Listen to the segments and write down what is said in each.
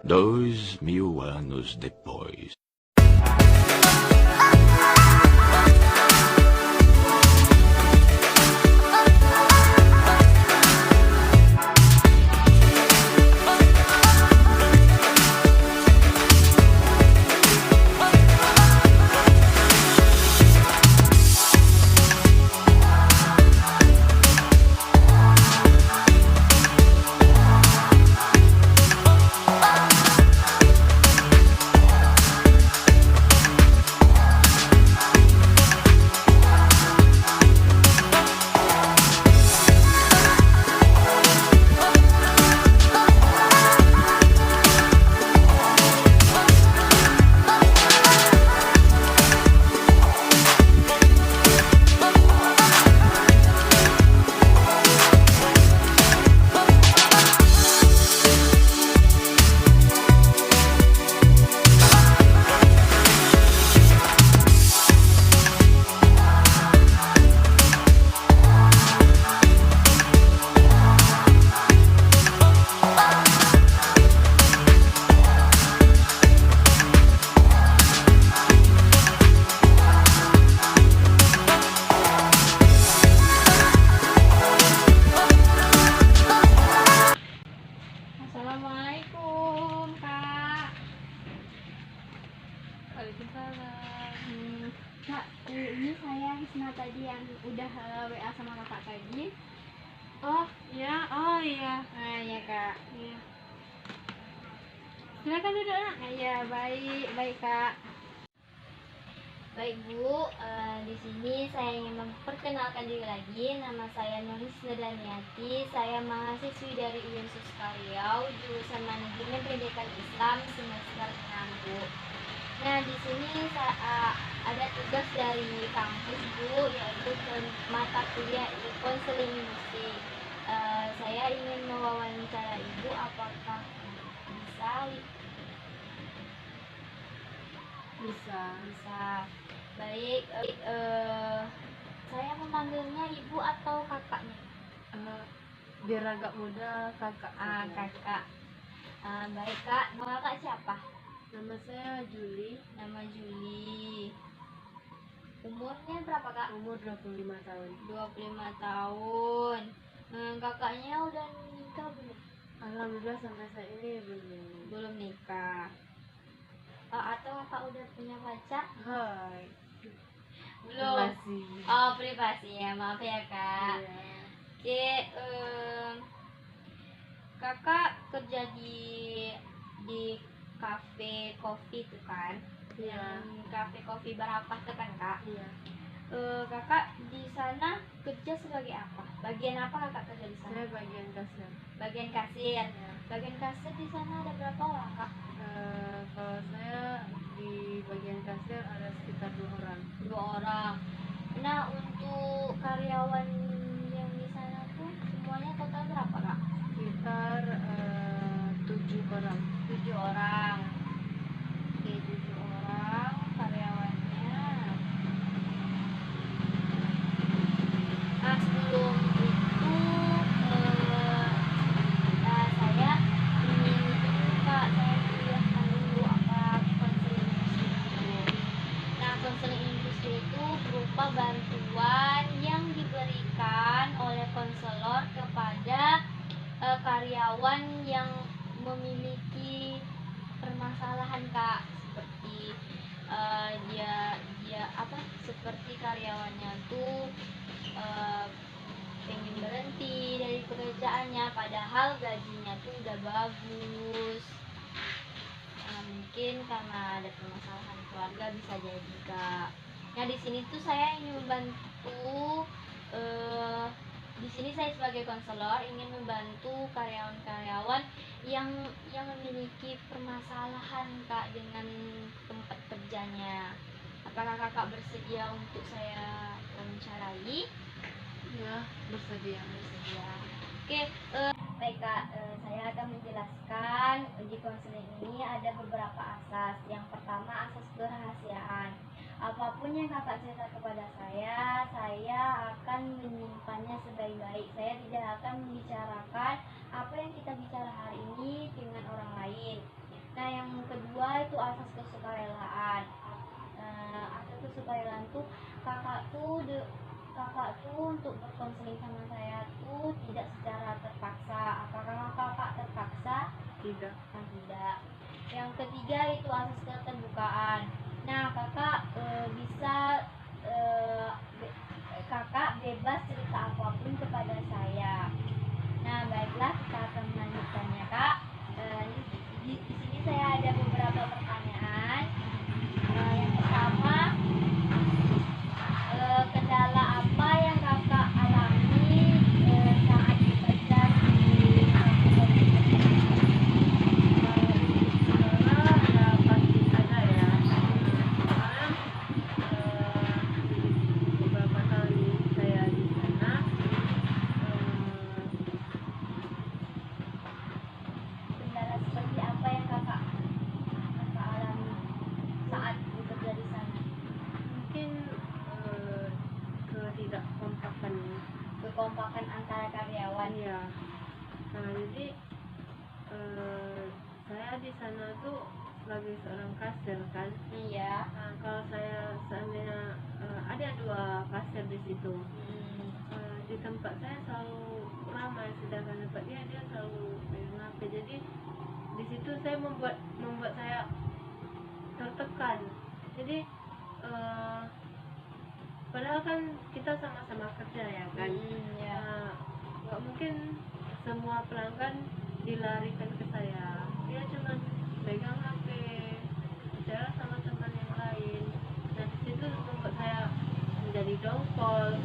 2000 anos depois. Assalamualaikum Kak. Waalaikumsalam. Kak, ini saya Hisna tadi yang udah WA sama kakak tadi. Oh iya, oh iya. Nah ya Kak. Iya. Silakan duduk nak. Iya baik Kak. Baik Bu, di sini saya ingin memperkenalkan diri lagi. Nama saya Nulis Daniati. Saya mahasiswi dari UIN Riau, jurusan Manajemen Pendidikan Islam semester 6 Bu. Nah di sini ada tugas dari kampus Bu, yaitu mata kuliah konseling musik. Saya ingin mewawancara Ibu, apakah bisa. Baik, saya memanggilnya Ibu atau kakaknya? Biar agak muda kakak. Kakak. Baik Kak, nama Kakak siapa? Nama saya Juli. Nama Juli. Umurnya berapa Kak? Umur 25 tahun. 25 tahun. Kakaknya udah nikah belum? Alhamdulillah sampai saat ini Belum nikah. Atau Kakak udah punya pacar? Hai. Belum. Masih. Oh, privasi ya, maaf ya Kak. Iya. Oke, Kakak kerja di kafe kopi tuh kan? Iya. Kafe kopi Barapah tuh kan Kak? Iya. Kakak di sana kerja sebagai apa? Bagian apa Kakak kerja di sana? Saya bagian kasir. Bagian kasir. Ya. Bagian kasir di sana ada berapa orang Kak? Kalau saya di bagian kasir ada sekitar 2 orang. 2 orang. Nah, untuk karyawan yang di sana tuh semuanya total berapa Kak? Sekitar 7 orang. 7 orang. Oke, 7 orang karyawannya. Nah, sebelum itu saya ingin dulu Kak, saya jelaskan dulu apa konseling industri itu. Nah, konseling industri itu berupa bantuan yang diberikan oleh konselor kepada karyawan yang memiliki permasalahan Kak, seperti dia seperti karyawannya tuh pengen berhenti dari pekerjaannya padahal gajinya tuh udah bagus. Mungkin karena ada permasalahan keluarga, bisa jadi Kak. Nah di sini tuh saya ingin membantu, di sini saya sebagai konselor ingin membantu karyawan-karyawan yang memiliki permasalahan Kak dengan tempat kerjanya. Apakah Kakak bersedia untuk saya wawancarai? Ya, bersedia. Oke, baik Kak, saya akan menjelaskan di konseling ini ada beberapa asas. Yang pertama, asas kerahasiaan. Apapun yang Kakak cerita kepada saya akan menyimpannya sebaik-baik. Saya tidak akan membicarakan apa yang kita bicara hari ini dengan orang lain. Nah, yang kedua itu asas kesukarelaan. Asas kesukarelaan tuh kakak tuh untuk berkonseling sama saya tuh tidak secara terpaksa. Apakah kakak terpaksa? Tidak. Tidak. Yang ketiga itu asas keterbukaan. Nah, kakak kakak bebas cerita apapun kepada saya. Nah, baiklah, kita akan melanjutkannya, Kak. Di sini saya ada beberapa pertanyaan. Yang pertama, kendala apa yang kakak alami saat bekerja di Kendala ya pasti ada ya. Karena beberapa kali saya di sana kendala seperti apa yang kakak alami saat bekerja di sana? mungkin ketidakkompakan. Kekompakan antara karyawan. Iya. Nah, jadi saya di sana tuh sebagai seorang kasir kan. Iya. Nah, kalau saya seandainya ada 2 kasir di situ. Di tempat saya selalu ramai, sedangkan tempat dia selalu pegang HP. Jadi di situ saya membuat saya tertekan. Jadi padahal kan kita sama-sama kerja ya kan. Ya. Nggak mungkin semua pelanggan dilarikan ke saya. Dia cuma pegang HP, bicara sama teman yang lain. Dan di situ membuat saya menjadi dongkol,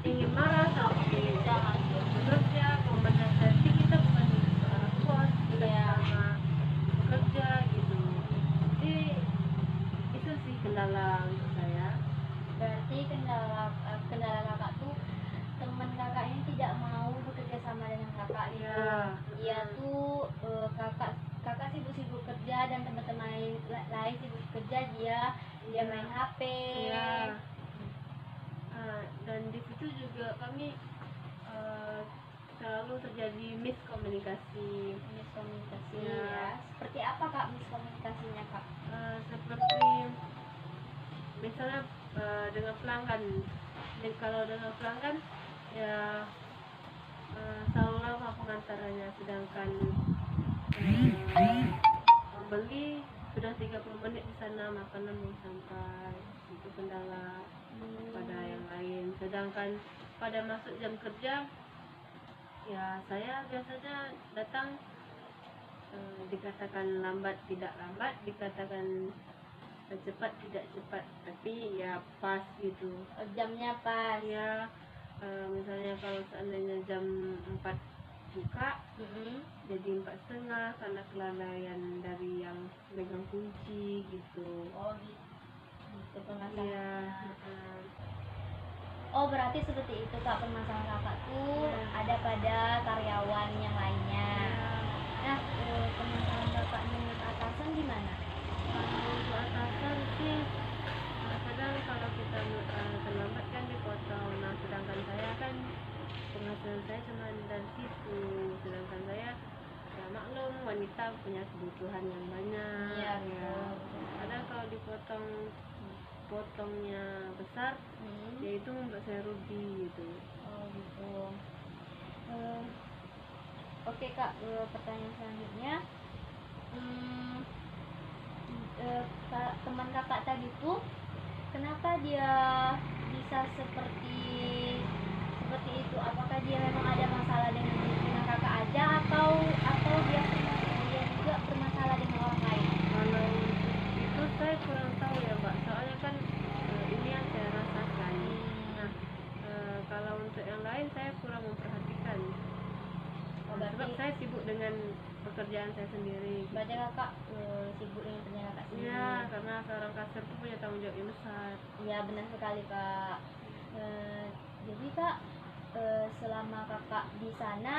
ingin marah tapi jangan bekerja, menasihati kita bukan seorang bos, kita sama bekerja gitu. Jadi itu sih kendala untuk saya. Berarti kendala kakak tuh teman kakak ini tidak mau bekerja sama dengan kakak gitu. Iya. Dia tuh kakak sibuk-sibuk kerja dan teman-teman lain sibuk kerja, dia main HP. Iya. Dan di situ juga kami selalu terjadi miskomunikasi. Ya. Seperti apa kak miskomunikasinya kak? Seperti misalnya dengan pelanggan. Dan kalau dengan pelanggan ya selalu lama pengantarannya, sedangkan pembeli sudah 30 menit di sana, makanan belum sampai. Itu kendala pada yang lain. Sedangkan pada masuk jam kerja ya saya biasanya datang, dikatakan lambat tidak lambat, dikatakan cepat tidak cepat, tapi ya pas gitu. Jamnya pas. Ya misalnya kalau seandainya jam 4 buka, jadi 4:30 karena kelalaian dari yang pegang kunci gitu. Oh gitu permasalahannya. Iya. Oh berarti seperti itu kak, permasalahan kakak tuh ada pada karyawan yang lainnya. Nah, permasalahan kakak menurut atasan gimana? Untuk atasan sih kadang kalau kita terlambat kan dipotong. Nah, sedangkan saya kan penghasilan saya cuma dari situ, sedangkan saya ya maklum wanita punya kebutuhan yang banyak. Iya, Ya. Kadang kalau potongnya besar, ya itu membuat saya rugi gitu. Oh gitu. Oke kak, pertanyaan selanjutnya. Teman kakak tadi tuh kenapa dia bisa seperti itu? Apakah dia memang ada masalah dengan kakak aja atau dia juga bermasalah dengan orang lain? Kalau itu saya kurang tahu ya Mbak, soalnya kan ini yang saya rasakan. Nah, kalau untuk yang lain saya kurang memperhatikan. Sebab saya sibuk dengan pekerjaan saya sendiri. Berarti kakak sibuk dengan pekerjaan kakak sendiri? Iya, karena seorang kasir itu punya tanggung jawab yang besar. Iya, benar sekali kak. Jadi kak, selama kakak di sana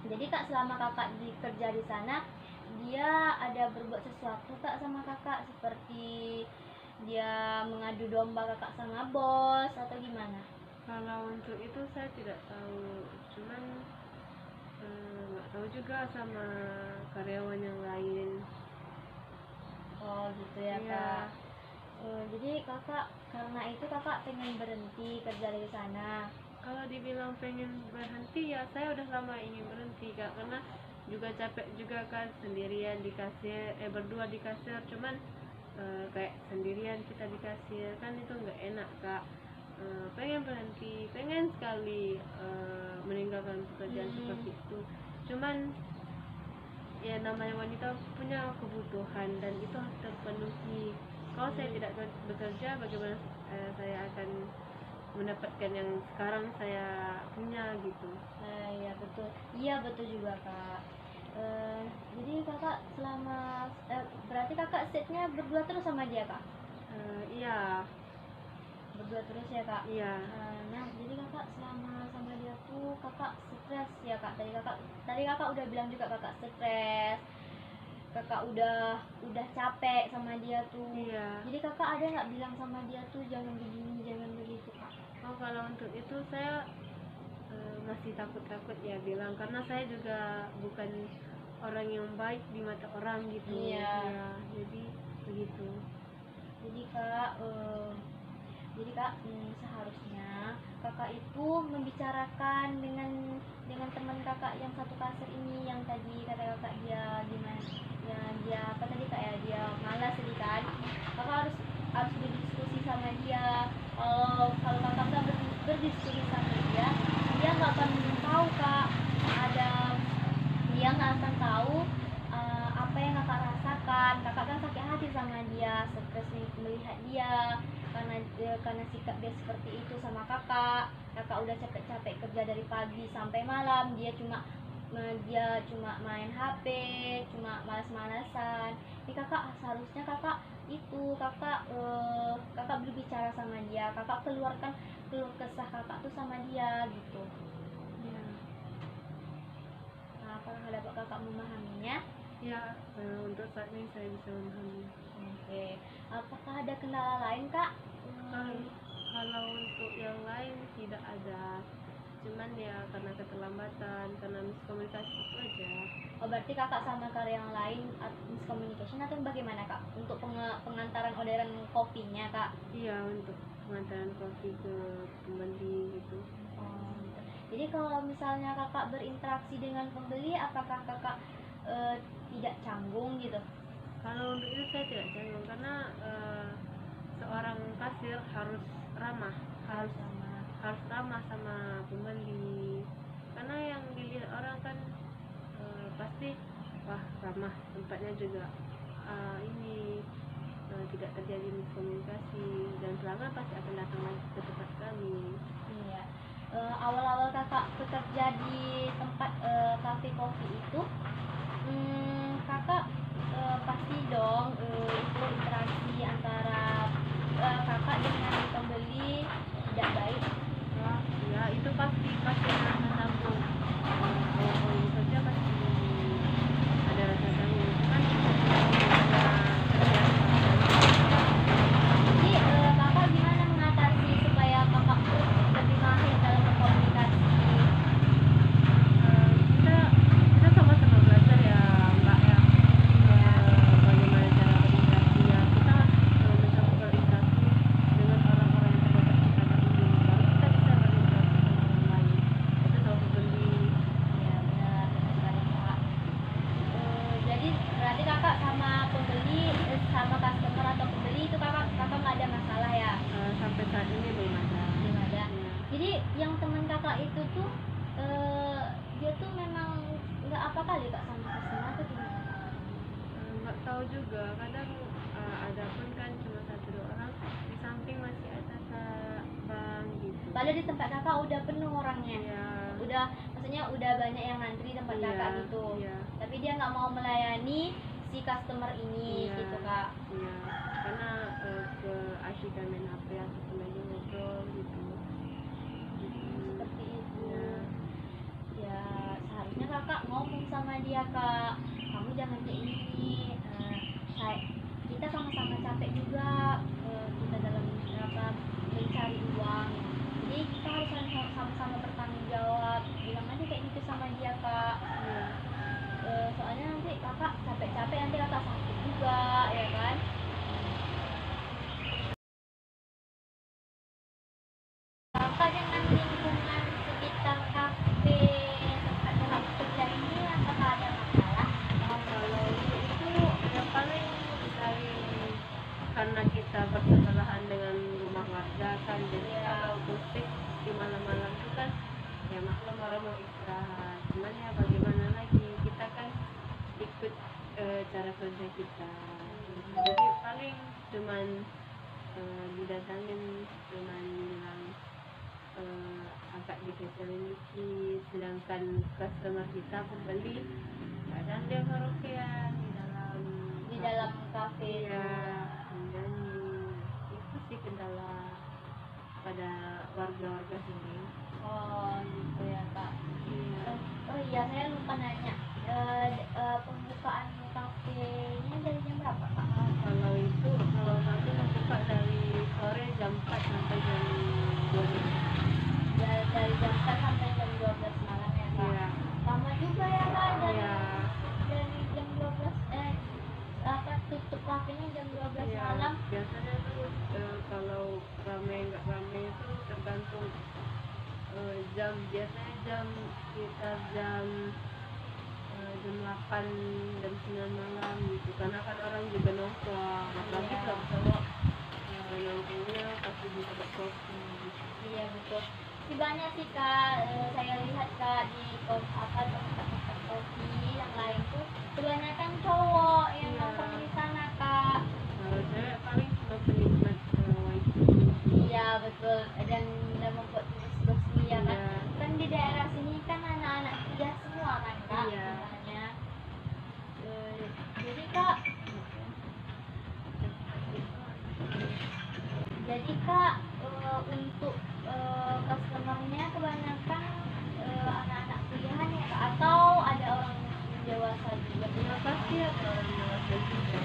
jadi kak selama kakak kerja di sana dia ada berbuat sesuatu kak sama kakak, seperti dia mengadu domba kakak sama bos atau gimana? Kalau untuk itu saya tidak tahu, cuman nggak tahu juga sama karyawan yang lain. Oh gitu ya Iya. kak. Jadi kakak karena itu kakak pengen berhenti kerja di sana. Kalau dibilang pengen berhenti ya saya udah lama ingin berhenti kak, karena juga capek juga kan sendirian di kasir, berdua di kasir, cuman kayak sendirian kita di kasir kan itu nggak enak kak. Pengen berhenti, pengen sekali meninggalkan pekerjaan seperti itu, cuman ya namanya wanita punya kebutuhan dan itu harus terpenuhi. Kalau saya tidak bekerja, bagaimana saya akan mendapatkan yang sekarang saya punya gitu. Iya betul. Iya betul juga kak. Jadi kakak selama berarti kakak setnya berdua terus sama dia kak? Iya. Berdua terus ya kak? Iya. Nah jadi kakak selama sama dia tuh kakak stres ya kak? Tadi kakak udah bilang juga kakak stres, kakak udah capek sama dia tuh. Iya. Jadi kakak ada nggak bilang sama dia tuh jangan begini jangan begitu kak? Oh kalau untuk itu saya masih takut ya bilang, karena saya juga bukan orang yang baik di mata orang gitu. Iya. Ya, jadi begitu. Jadi kak, seharusnya kakak itu membicarakan dengan teman kakak yang satu kasir ini, yang tadi kata kakak dia gimana ya, dia apa tadi kak ya, dia malas tadi kan. Kakak harus berdiskusi sama dia. Kalau kakak nggak berdiskusi sama dia nggak akan tahu kak, dia nggak akan tahu apa yang kakak rasakan. Kakak kan sakit hati sama dia, stres melihat dia karena sikap dia seperti itu sama kakak. Kakak udah capek-capek kerja dari pagi sampai malam, dia cuma main HP, cuma malas-malasan. Ini kakak seharusnya kakak berbicara sama dia, kakak keluarkan keluh kesah kakak tuh sama dia gitu. Ya. Nah, apakah dapat kakak memahaminya? Ya, untuk saat ini saya bisa memahami. Oke. Apakah ada kendala lain kak? Kalau untuk yang lain tidak ada, cuman ya karena keterlambatan, karena miskomunikasi itu aja. Oh berarti kakak sama karyawan lain miscommunication atau bagaimana kak? Untuk pengantaran orderan kopinya kak? Iya, untuk pengantaran kopi ke pembeli gitu. Oh, gitu. Jadi kalau misalnya kakak berinteraksi dengan pembeli, apakah kakak tidak canggung gitu? Kalau untuk itu saya tidak canggung, karena seorang kasir harus ramah sama pembeli, karena yang dilihat orang kan pasti wah ramah, tempatnya juga tidak terjadi miskomunikasi, dan pelanggan pasti akan datang lagi ke tempat kami. Iya. Awal-awal kakak bekerja di tempat kafe kopi itu, kakak pasti dong itu interaksi antara kakak dengan pembeli tidak baik. Ya itu pasti akan mencampur. Awal bekerja pasti ada rasa canggung, kan Jadi kakak gimana mengatasi supaya kakak lebih mahir dalam berkomunikasi? kita sama-sama belajar ya mbak ya, bagaimana cara berinteraksi ya. Kita harus mencoba berinteraksi dengan orang-orang yang terdekat kita dahulu, baru kita bisa berinteraksi dengan orang lain, itu sama pembeli. Ya benar sekali kak. Jadi berarti kakak sama pembeli, sama customer atau pembeli itu kakak nggak ada masalah ya? Sampai saat ini belum ada. Belum ada. Ya. Jadi yang teman kakak itu tuh dia tuh memang nggak apa kali kak sama customer atau gimana? Nggak tahu juga, kadang ada pun kan cuma 1-2 orang, di samping masih ada bang gitu. Padahal di tempat kakak udah penuh orangnya. Iya. Maksudnya udah banyak yang ngantri tempat Iya, kakak gitu. iya. Tapi dia nggak mau melayani si customer ini Iya, gitu kak. iya, karena keasyikan main HP atau lagi ngobrol gitu. Seperti itu. Iya. Ya seharusnya kakak ngomong sama dia kak, kamu jangan kayak ini. Kita sama-sama capek juga kita dalam mencari uang. Jadi jadi kita harus sama-sama bertanggung jawab. Bilang aja kayak gitu sama dia kak. Soalnya nanti kakak capek-capek, nanti kakak sakit juga ya kan. Kakak dengan lingkungan sekitar kafe tempat kakak kerja ini apakah ada masalah? Kalau itu yang paling dari karena kita bersebelahan dengan rumah warga kan, jadi kalau musik di malam-malam itu kan ya maklum orang mau istirahat, cuman ya bagaimana lagi, kita kan ikut cara kerja kita. Jadi paling cuman didatangin, cuman bilang agak dikecilin dikit, sedangkan customer kita pembeli kadang dia karaokean di dalam kafe ya, menyanyi. Itu sih kendala pada warga-warga sini. Oh gitu ya kak. Iya. Oh iya, saya lupa nanya, pembukaan kafenya dari jam berapa kak? Kalau itu, kalau kami buka dari sore jam 4 sampai jam 12. Dari jam 4 sampai jam 12 malam ya kak? Iya. Lama juga ya kak, Iya. dari jam 12 tutup kafenya jam 12 Iya. malam. Biasanya tuh kalau rame nggak rame itu tergantung jam, biasanya jam sekitar jam 8 jam 9 malam gitu, karena kan orang juga nongkrong, apalagi kalau nongkrongnya pasti di tempat kopi gitu. Iya betul. Sih banyak sih kak, saya lihat kak di tempat-tempat kopi yang lain tuh kebanyakan cowok yang Iya. nongkrong di sana kak. Kalau saya paling cuma penikmat waifu. Iya betul, dan membuat tugas ya kan. Iya. Kan di daerah sini kan anak-anak kuliah semua kan kak. Iya. Misalnya. Jadi kak, untuk customernya kebanyakan anak-anak kuliahan ya kak, atau ada orang dewasa juga? Ya pasti ada orang dewasa juga.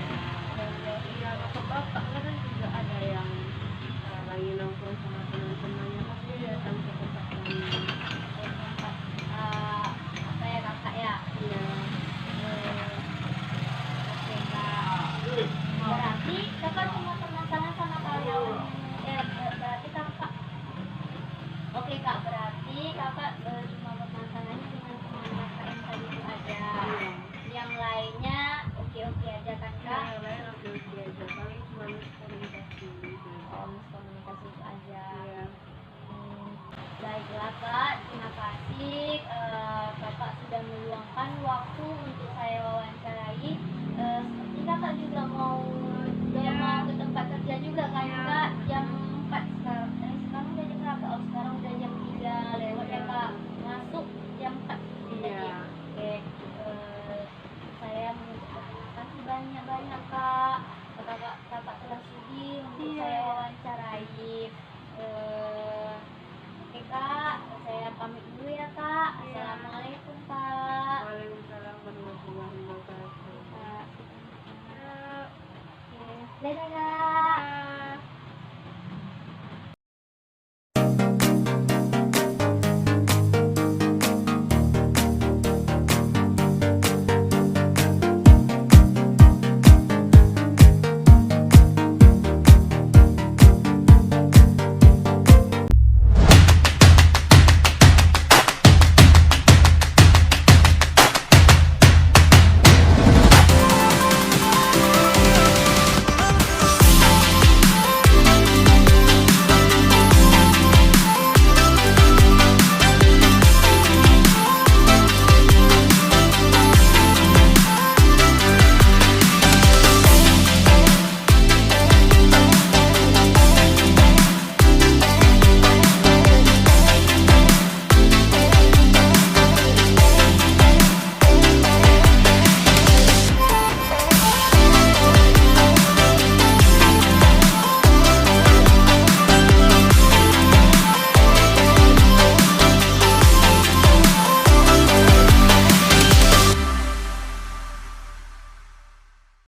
Ya bapak-bapak kadang juga ada yang lagi nongkrong sama teman-temannya, pasti datang ke tempat kami. Tempat apa ya kakak ya? Iya. Oke kak. Berarti kakak cuma permasalahan sama karyawan. Berarti kakak. Oke kak, berarti kakak cuma permasalahannya dengan teman kakak yang tadi itu aja. Iya. Yang lainnya oke-oke aja kan kak? Yang lain oke-oke aja, paling cuma miskomunikasi gitu. Oh, miskomunikasi itu aja. Iya. Baiklah kak, terima kasih kakak sudah meluangkan waktu untuk saya wawancarai. Seperti kakak juga mau ke tempat kerja juga kan kak, jam 4 sekarang. Sekarang udah jam berapa? Oh sekarang udah jam 3 lewat ya kak, masuk jam 4. Iya. Oke, saya mengucapkan terima kasih banyak-banyak kak. Kakak telah sudi untuk saya wawancarai. Oke kak, saya pamit dulu ya kak. Assalamualaikum kak. Waalaikumsalam warahmatullahi wabarakatuh. Kak. Oke, dadah kak.